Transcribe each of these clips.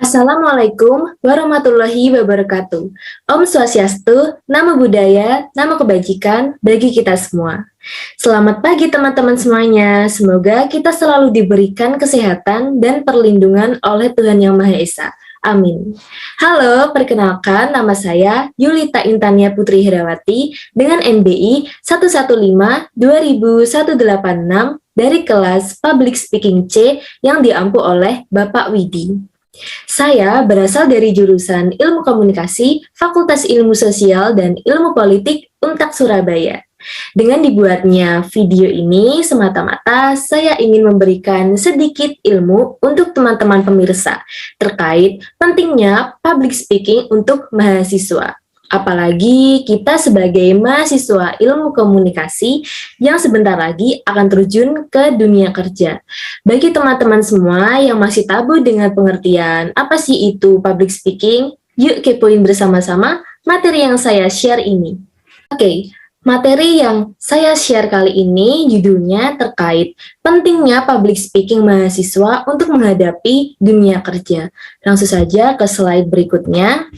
Assalamualaikum warahmatullahi wabarakatuh. Om Swastiastu, Namo Buddhaya, Namo Kebajikan bagi kita semua. Selamat pagi teman-teman semuanya. Semoga kita selalu diberikan kesehatan dan perlindungan oleh Tuhan Yang Maha Esa. Amin. Halo, perkenalkan nama saya Yulita Intania Putri Herawati dengan NBI 115-20186 dari kelas Public Speaking C yang diampu oleh Bapak Widi. Saya berasal dari jurusan Ilmu Komunikasi, Fakultas Ilmu Sosial dan Ilmu Politik Untak Surabaya. Dengan dibuatnya video ini, semata-mata saya ingin memberikan sedikit ilmu untuk teman-teman pemirsa terkait pentingnya public speaking untuk mahasiswa. Apalagi kita sebagai mahasiswa ilmu komunikasi yang sebentar lagi akan terjun ke dunia kerja. Bagi teman-teman semua yang masih tabu dengan pengertian apa sih itu public speaking, yuk kepoin bersama-sama materi yang saya share ini. Oke, materi yang saya share kali ini judulnya terkait pentingnya public speaking mahasiswa untuk menghadapi dunia kerja. Langsung saja ke slide berikutnya.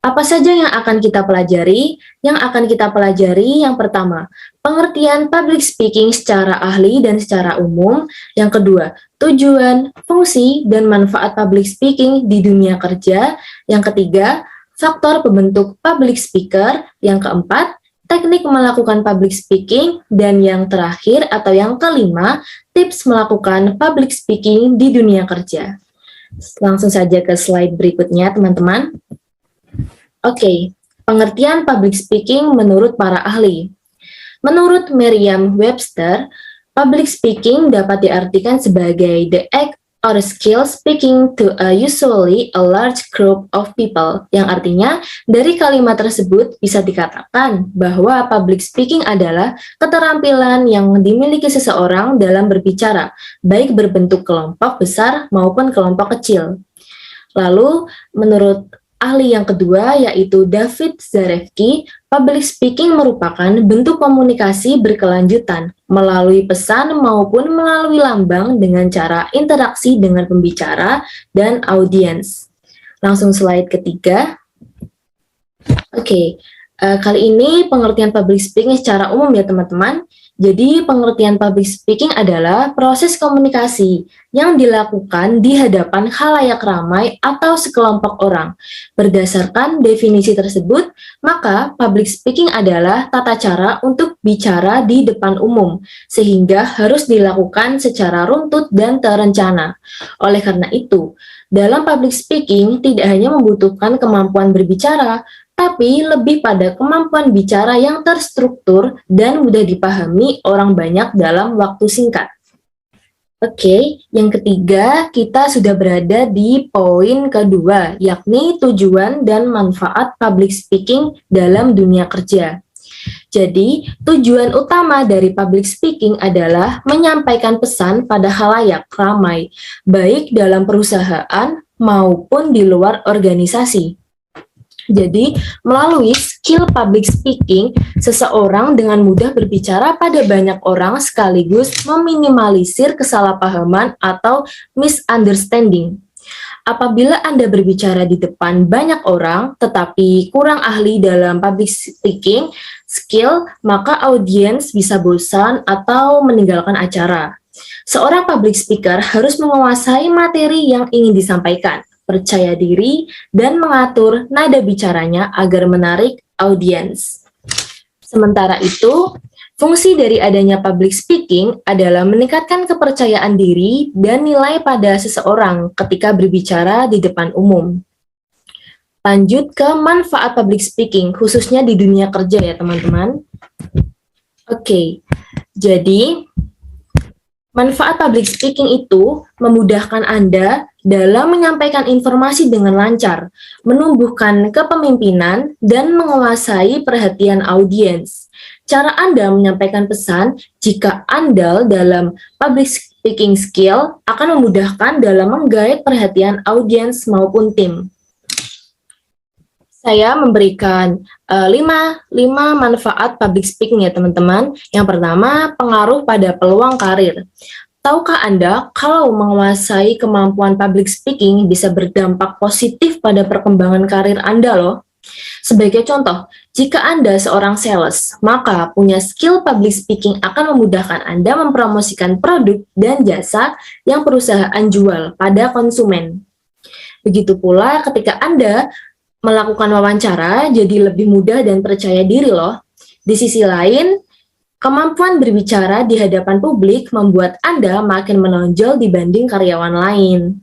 Apa saja yang akan kita pelajari? Yang akan kita pelajari yang pertama, pengertian public speaking secara ahli dan secara umum. Yang kedua, tujuan, fungsi, dan manfaat public speaking di dunia kerja. Yang ketiga, faktor pembentuk public speaker. Yang keempat, teknik melakukan public speaking. Dan yang terakhir atau yang kelima, tips melakukan public speaking di dunia kerja. Langsung saja ke slide berikutnya, teman-teman. Oke, pengertian public speaking menurut para ahli. Menurut Merriam-Webster, public speaking dapat diartikan sebagai the act or skill speaking to usually a large group of people, yang artinya dari kalimat tersebut bisa dikatakan bahwa public speaking adalah keterampilan yang dimiliki seseorang dalam berbicara, baik berbentuk kelompok besar maupun kelompok kecil. Lalu, menurut ahli yang kedua yaitu David Zarefsky, public speaking merupakan bentuk komunikasi berkelanjutan melalui pesan maupun melalui lambang dengan cara interaksi dengan pembicara dan audiens. Langsung slide ketiga. Oke, kali ini pengertian public speaking secara umum ya teman-teman. Jadi pengertian public speaking adalah proses komunikasi yang dilakukan di hadapan khalayak ramai atau sekelompok orang. Berdasarkan definisi tersebut, maka public speaking adalah tata cara untuk bicara di depan umum, sehingga harus dilakukan secara runtut dan terencana. Oleh karena itu, dalam public speaking tidak hanya membutuhkan kemampuan berbicara, tapi lebih pada kemampuan bicara yang terstruktur dan mudah dipahami orang banyak dalam waktu singkat. Oke, yang ketiga kita sudah berada di poin kedua, yakni tujuan dan manfaat public speaking dalam dunia kerja. Jadi, tujuan utama dari public speaking adalah menyampaikan pesan pada khalayak ramai, baik dalam perusahaan maupun di luar organisasi. Jadi, melalui skill public speaking, seseorang dengan mudah berbicara pada banyak orang sekaligus meminimalisir kesalahpahaman atau misunderstanding. Apabila Anda berbicara di depan banyak orang, tetapi kurang ahli dalam public speaking skill, maka audiens bisa bosan atau meninggalkan acara. Seorang public speaker harus menguasai materi yang ingin disampaikan, percaya diri, dan mengatur nada bicaranya agar menarik audiens. Sementara itu, fungsi dari adanya public speaking adalah meningkatkan kepercayaan diri dan nilai pada seseorang ketika berbicara di depan umum. Lanjut ke manfaat public speaking, khususnya di dunia kerja ya teman-teman. Oke, jadi manfaat public speaking itu memudahkan Anda dalam menyampaikan informasi dengan lancar, menumbuhkan kepemimpinan, dan menguasai perhatian audiens. Cara Anda menyampaikan pesan jika andal dalam public speaking skill akan memudahkan dalam menggait perhatian audiens maupun tim. Saya memberikan 5 manfaat public speaking ya teman-teman. Yang pertama, pengaruh pada peluang karir. Tahukah Anda kalau menguasai kemampuan public speaking bisa berdampak positif pada perkembangan karir Anda loh? Sebagai contoh, jika Anda seorang sales, maka punya skill public speaking akan memudahkan Anda mempromosikan produk dan jasa yang perusahaan jual pada konsumen. Begitu pula ketika Anda melakukan wawancara jadi lebih mudah dan percaya diri loh. Di sisi lain, kemampuan berbicara di hadapan publik membuat Anda makin menonjol dibanding karyawan lain.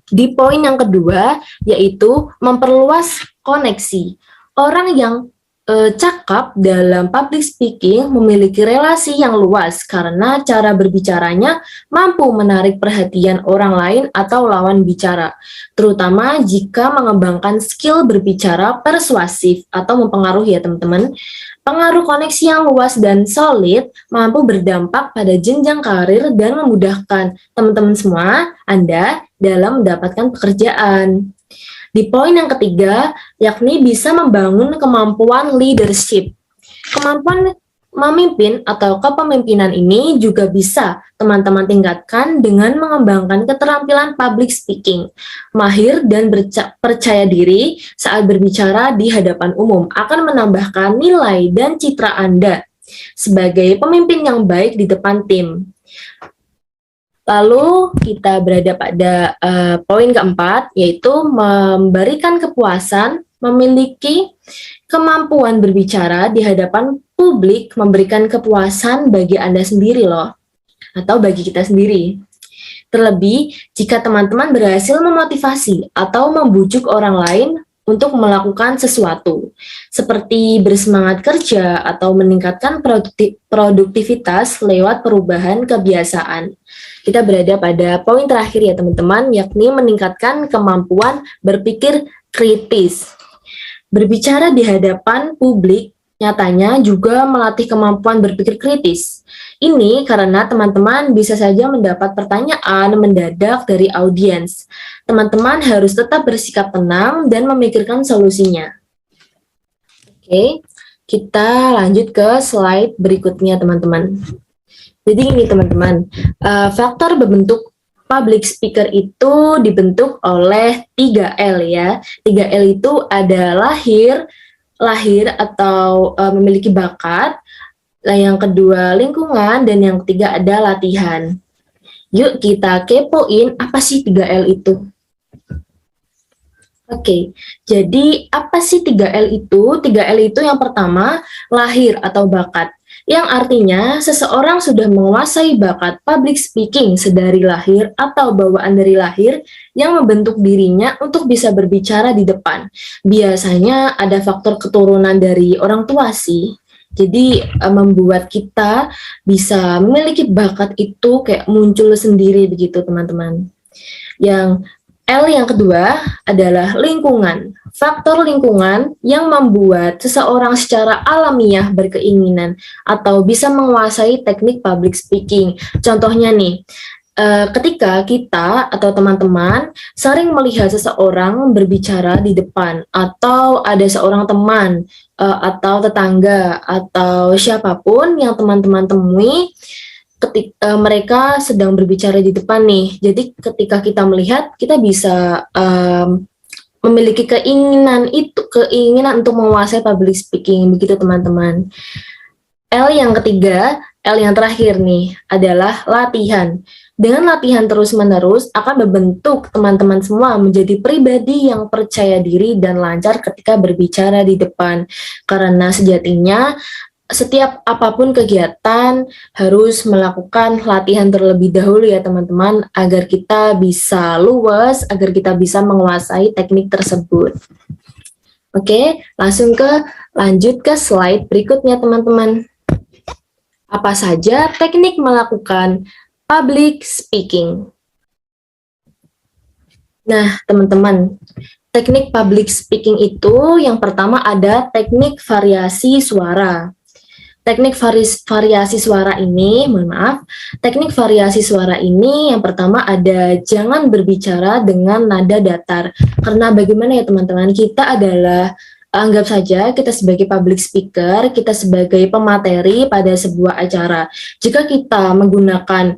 Di poin yang kedua, yaitu memperluas koneksi. Orang yang cakap dalam public speaking memiliki relasi yang luas karena cara berbicaranya mampu menarik perhatian orang lain atau lawan bicara, terutama jika mengembangkan skill berbicara persuasif atau mempengaruhi ya teman-teman. Pengaruh koneksi yang luas dan solid mampu berdampak pada jenjang karir dan memudahkan teman-teman semua Anda dalam mendapatkan pekerjaan. Di poin yang ketiga, yakni bisa membangun kemampuan leadership. Kemampuan memimpin atau kepemimpinan ini juga bisa teman-teman tingkatkan dengan mengembangkan keterampilan public speaking. Mahir dan percaya diri saat berbicara di hadapan umum akan menambahkan nilai dan citra Anda sebagai pemimpin yang baik di depan tim. Lalu kita berada pada poin keempat, yaitu memberikan kepuasan, memiliki kemampuan berbicara di hadapan publik, memberikan kepuasan bagi Anda sendiri loh, atau bagi kita sendiri. Terlebih jika teman-teman berhasil memotivasi atau membujuk orang lain untuk melakukan sesuatu, seperti bersemangat kerja atau meningkatkan produktivitas lewat perubahan kebiasaan. Kita berada pada poin terakhir ya teman-teman, yakni meningkatkan kemampuan berpikir kritis. Berbicara di hadapan publik nyatanya juga melatih kemampuan berpikir kritis. Ini karena teman-teman bisa saja mendapat pertanyaan mendadak dari audiens. Teman-teman harus tetap bersikap tenang dan memikirkan solusinya. Oke, kita lanjut ke slide berikutnya teman-teman. Jadi ini teman-teman, faktor membentuk public speaker itu dibentuk oleh 3L ya. 3L itu ada lahir atau memiliki bakat, yang kedua lingkungan, dan yang ketiga ada latihan. Yuk kita kepoin apa sih 3L itu. Oke, jadi apa sih 3L itu? 3L itu yang pertama, lahir atau bakat, yang artinya seseorang sudah menguasai bakat public speaking sedari lahir atau bawaan dari lahir yang membentuk dirinya untuk bisa berbicara di depan. Biasanya ada faktor keturunan dari orang tua sih. Jadi membuat kita bisa memiliki bakat itu kayak muncul sendiri begitu teman-teman. Yang L yang kedua adalah lingkungan. Faktor lingkungan yang membuat seseorang secara alamiah berkeinginan atau bisa menguasai teknik public speaking. Contohnya nih, ketika kita atau teman-teman sering melihat seseorang berbicara di depan, atau ada seorang teman atau tetangga atau siapapun yang teman-teman temui, ketika mereka sedang berbicara di depan nih. Jadi ketika kita melihat, kita bisa memiliki keinginan untuk menguasai public speaking, begitu teman-teman. L yang ketiga, L yang terakhir nih adalah latihan. Dengan latihan terus-menerus akan membentuk teman-teman semua menjadi pribadi yang percaya diri dan lancar ketika berbicara di depan. Karena sejatinya setiap apapun kegiatan harus melakukan latihan terlebih dahulu ya teman-teman, agar kita bisa luwes, agar kita bisa menguasai teknik tersebut. Oke, lanjut ke slide berikutnya teman-teman. Apa saja teknik melakukan public speaking? Nah, teman-teman, teknik public speaking itu yang pertama ada teknik variasi suara. Teknik variasi suara ini, teknik variasi suara ini yang pertama ada jangan berbicara dengan nada datar. Karena bagaimana ya teman-teman, kita adalah Anggap saja kita sebagai public speaker, kita sebagai pemateri pada sebuah acara. Jika kita menggunakan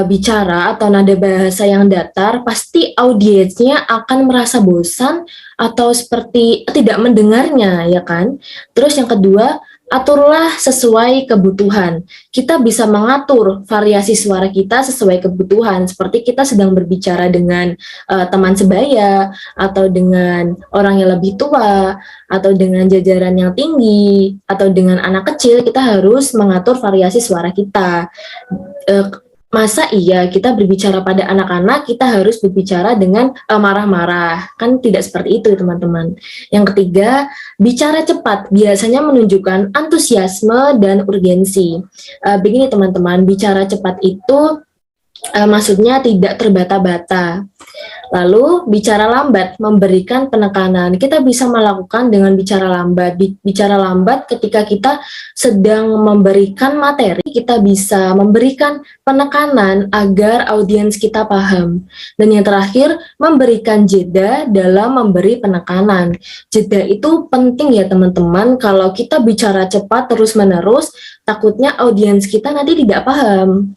bicara atau nada bahasa yang datar, pasti audiensnya akan merasa bosan atau seperti tidak mendengarnya, ya kan? Terus yang kedua, aturlah sesuai kebutuhan. Kita bisa mengatur variasi suara kita sesuai kebutuhan, seperti kita sedang berbicara dengan teman sebaya, atau dengan orang yang lebih tua, atau dengan jajaran yang tinggi, atau dengan anak kecil, kita harus mengatur variasi suara kita. Masa iya kita berbicara pada anak-anak, kita harus berbicara dengan marah-marah? Kan tidak seperti itu, teman-teman. Yang ketiga, bicara cepat biasanya menunjukkan antusiasme dan urgensi. Begini teman-teman, bicara cepat itu maksudnya tidak terbata-bata. Lalu bicara lambat memberikan penekanan. Kita bisa melakukan dengan bicara lambat. Bicara lambat ketika kita sedang memberikan materi, kita bisa memberikan penekanan agar audiens kita paham. Dan yang terakhir, memberikan jeda dalam memberi penekanan. Jeda itu penting ya teman-teman. Kalau kita bicara cepat terus-menerus, takutnya audiens kita nanti tidak paham.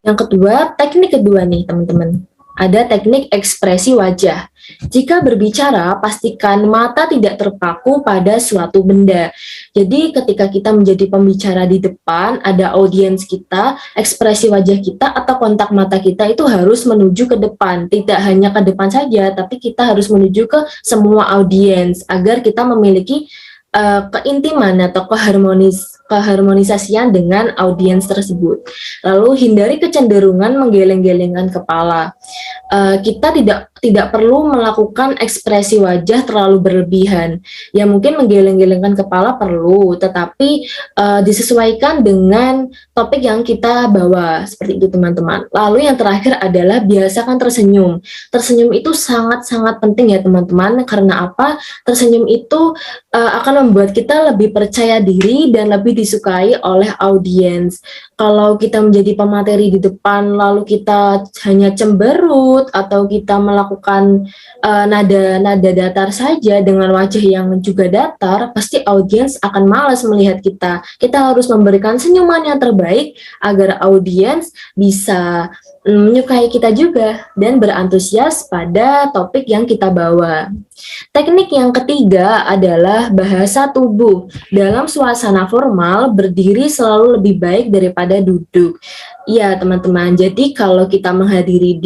Yang kedua, teknik kedua nih teman-teman. Ada teknik ekspresi wajah. Jika berbicara, pastikan mata tidak terpaku pada suatu benda. Jadi ketika kita menjadi pembicara di depan, ada audiens kita, ekspresi wajah kita atau kontak mata kita itu harus menuju ke depan. Tidak hanya ke depan saja, tapi kita harus menuju ke semua audiens agar kita memiliki keintiman atau keharmonisasian dengan audiens tersebut. Lalu hindari kecenderungan menggeleng-gelengkan kepala. Kita tidak perlu melakukan ekspresi wajah terlalu berlebihan. Ya mungkin menggeleng-gelengkan kepala perlu, tetapi disesuaikan dengan topik yang kita bawa, seperti itu teman-teman. Lalu yang terakhir adalah biasakan tersenyum. Tersenyum itu sangat-sangat penting ya teman-teman, karena apa? Tersenyum itu akan membuat kita lebih percaya diri dan lebih disukai oleh audiens. Kalau kita menjadi pemateri di depan lalu kita hanya cemberut atau kita melakukan nada datar saja dengan wajah yang juga datar, pasti audiens akan malas melihat kita. Kita harus memberikan senyuman yang terbaik agar audiens bisa menyukai kita juga dan berantusias pada topik yang kita bawa. Teknik yang ketiga adalah bahasa tubuh. Dalam suasana formal, berdiri selalu lebih baik daripada duduk. Iya teman-teman, jadi kalau kita menghadiri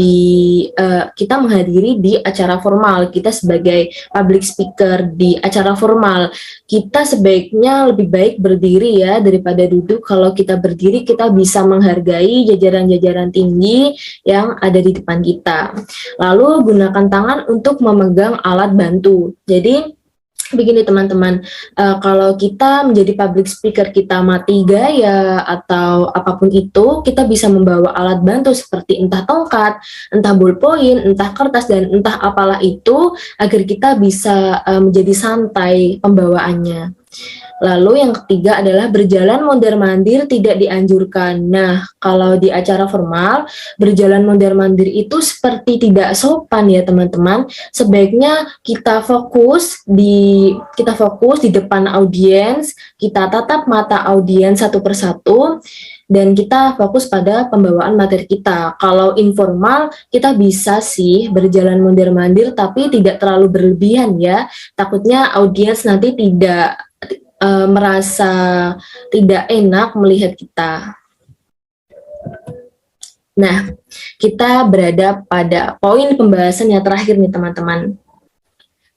di acara formal, kita sebagai public speaker di acara formal, kita sebaiknya lebih baik berdiri ya daripada duduk. Kalau kita berdiri, kita bisa menghargai jajaran-jajaran tinggi yang ada di depan kita. Lalu gunakan tangan untuk memegang alat bantu. Jadi begini teman-teman, kalau kita menjadi public speaker, kita mati gaya atau apapun itu, kita bisa membawa alat bantu seperti entah tongkat, entah ballpoint, entah kertas, dan entah apalah itu, agar kita bisa menjadi santai pembawaannya. Lalu yang ketiga adalah berjalan mondar-mandir tidak dianjurkan. Nah, kalau di acara formal, berjalan mondar-mandir itu seperti tidak sopan ya teman-teman. Sebaiknya kita fokus di depan audiens, kita tatap mata audiens satu persatu, dan kita fokus pada pembawaan materi kita. Kalau informal, kita bisa sih berjalan mondar-mandir, tapi tidak terlalu berlebihan ya. Takutnya audiens nanti tidak merasa tidak enak melihat kita. Nah, kita berada pada poin pembahasan yang terakhir nih teman-teman,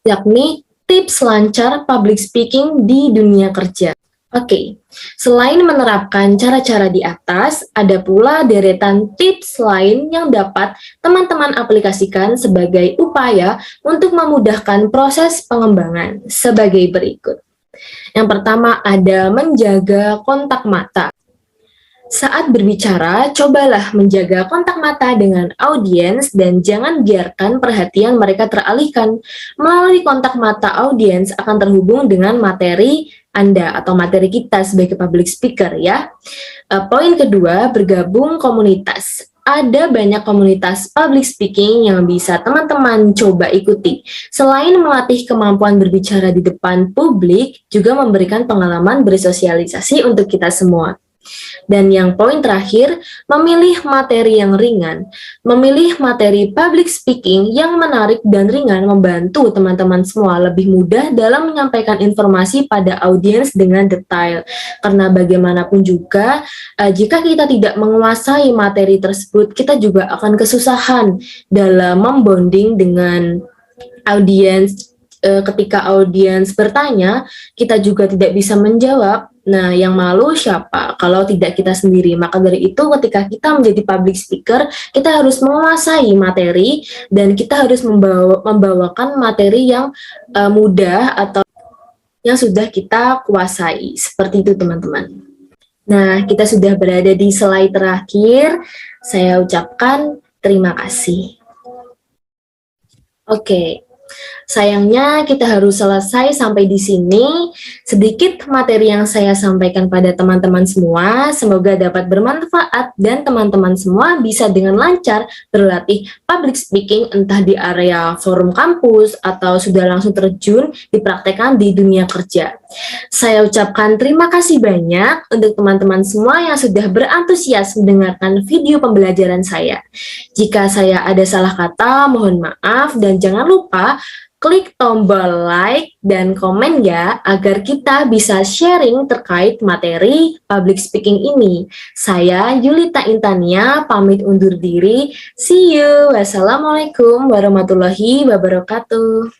yakni tips lancar public speaking di dunia kerja. Oke, selain menerapkan cara-cara di atas, ada pula deretan tips lain yang dapat teman-teman aplikasikan sebagai upaya untuk memudahkan proses pengembangan sebagai berikut. Yang pertama ada menjaga kontak mata. Saat berbicara, cobalah menjaga kontak mata dengan audiens dan jangan biarkan perhatian mereka teralihkan. Melalui kontak mata, audiens akan terhubung dengan materi Anda atau materi kita sebagai public speaker ya. Poin kedua, bergabung komunitas. ada banyak komunitas public speaking yang bisa teman-teman coba ikuti. Selain melatih kemampuan berbicara di depan publik, juga memberikan pengalaman bersosialisasi untuk kita semua. Dan yang poin terakhir, memilih materi yang ringan. Memilih materi public speaking yang menarik dan ringan membantu teman-teman semua lebih mudah dalam menyampaikan informasi pada audiens dengan detail. Karena bagaimanapun juga, jika kita tidak menguasai materi tersebut, kita juga akan kesusahan dalam membonding dengan audiens. Ketika audiens bertanya, kita juga tidak bisa menjawab. Nah, yang malu siapa kalau tidak kita sendiri? Maka dari itu, ketika kita menjadi public speaker, kita harus menguasai materi dan kita harus membawakan materi yang mudah atau yang sudah kita kuasai. Seperti itu, teman-teman. Nah, kita sudah berada di slide terakhir. Saya ucapkan terima kasih. Oke. Sayangnya kita harus selesai sampai di sini. Sedikit materi yang saya sampaikan pada teman-teman semua, semoga dapat bermanfaat dan teman-teman semua bisa dengan lancar berlatih public speaking entah di area forum kampus atau sudah langsung terjun dipraktekkan di dunia kerja. Saya ucapkan terima kasih banyak untuk teman-teman semua yang sudah berantusias mendengarkan video pembelajaran saya. Jika saya ada salah kata, mohon maaf dan jangan lupa klik tombol like dan komen ya, agar kita bisa sharing terkait materi public speaking ini. Saya Yulita Intania, pamit undur diri. See you. Wassalamualaikum warahmatullahi wabarakatuh.